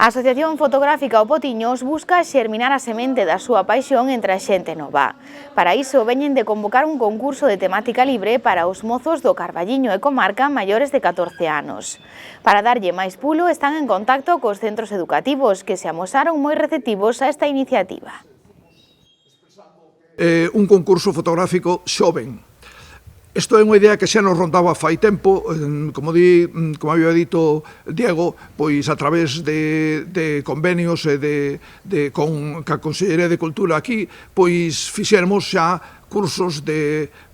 A Asociación Fotográfica O Potiños busca xerminar a semente da súa paixón entre a xente nova. Para iso, veñen de convocar un concurso de temática libre para os mozos do Carballiño e comarca maiores de 14 anos. Para darlle máis pulo, están en contacto cos centros educativos que se amosaron moi receptivos a esta iniciativa. Un concurso fotográfico xoven. Isto é unha idea que xa nos rondaba fai tempo, como había dito Diego, pois a través de convenios e con a Consellería de Cultura aquí, pois fixermos xa cursos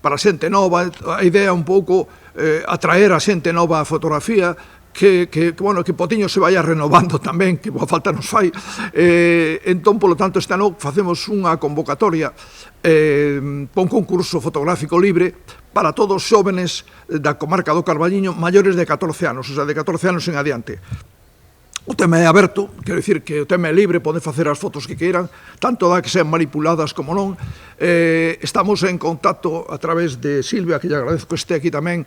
para xente nova, a idea un pouco atraer a xente nova a fotografía, que Potiños se vaya renovando tamén, que boa falta nos fai. Entón, polo tanto, este ano facemos unha convocatoria para un concurso fotográfico libre para todos os xóvenes da comarca do Carballiño maiores de 14 anos, o sea, de 14 anos en adiante. O tema é aberto, quero dicir que o tema é libre, poden facer as fotos que queiran, tanto dá que sean manipuladas como non. Estamos en contacto a través de Silvia, que lle agradezco que este aquí tamén,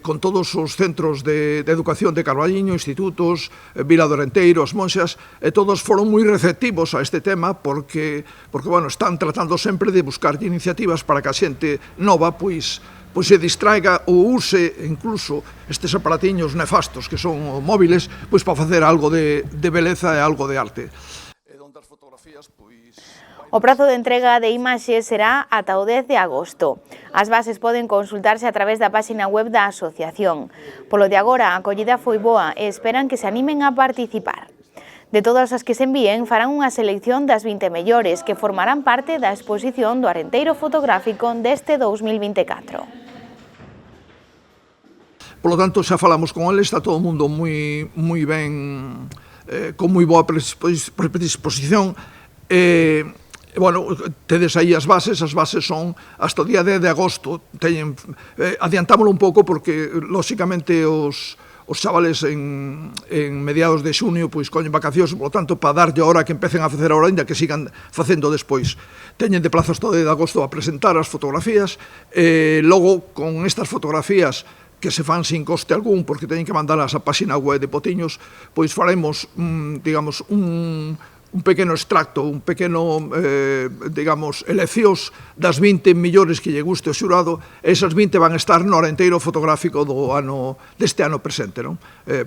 con todos os centros de educación de Carballiño, institutos, Vila do Renteiro, as Monxas, e todos foron moi receptivos a este tema porque están tratando sempre de buscar iniciativas para que a xente nova, pois se distraiga ou use incluso estes aparatiños nefastos que son móviles, pois para facer algo de beleza e algo de arte. O prazo de entrega de imaxes será ata o 10 de agosto. As bases poden consultarse a través da páxina web da asociación. Polo de agora, a acollida foi boa e esperan que se animen a participar. De todas as que se envíen, farán unha selección das 20 mellores que formarán parte da exposición do Arenteiro Fotográfico deste 2024. Por lo tanto, xa falamos con eles, está todo o mundo moi ben, con moi boa predisposición. Tedes aí as bases son hasta o día 10 de agosto. Adiantámoslo un pouco porque, lóxicamente, os chavales en mediados de xunio pois coñen vacacións, por lo tanto, para darlle a hora que empecen a facer ahora, ainda que sigan facendo despois. Teñen de plazo hasta o 10 de agosto a presentar as fotografías, logo, con estas fotografías que se fan sin coste algún, porque teñen que mandalas á páxina web de Potiños, pois faremos, digamos, un pequeno extracto, un pequeno, eleccións das 20 millores que lle guste o xurado, e esas 20 van estar no Arenteiro Fotográfico deste ano presente, non?